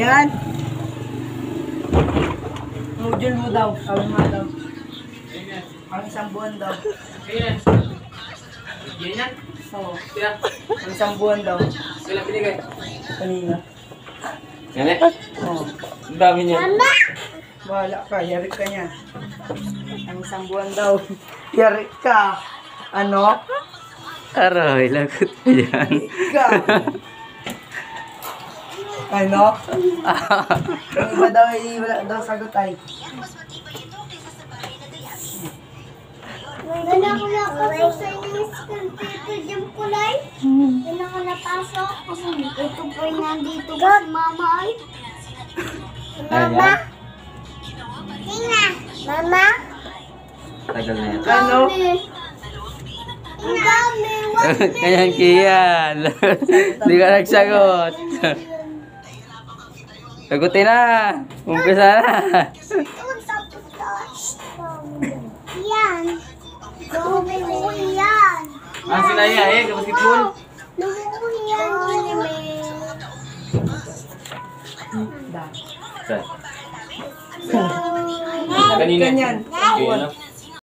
Yan. Module mo daw. Sabi mo daw. Ang isang buwan daw. Yan yan. Oo. Sila. Ang isang buwan daw. Sila pinigay. Kanina. Yan eh. Oo. Ang dami niya. Bahala ka. Yarik ka niya. Ang isang buwan daw. Yarik ka. Ano? Aray, lagot pa yan. Yarik ka. Ano? Yung iba daw ay wala daw sagot ay. Doon ako napasok sa inyong school dito yung kulay. Doon ako napasok. Ito po yung nandito ko si mama ay. Mama? Tingnan. Mama? Tagal na yan. Ano? Ang dami. Ganyan kiyan. Hindi ka nagsagot. Sagutin na. Umpisa na. Yan. Dami po yan. Ah, sila yan eh. Kabasketball. Dami yan. Da. Saan? Dami. Kanina. Ganyan. Ganyan.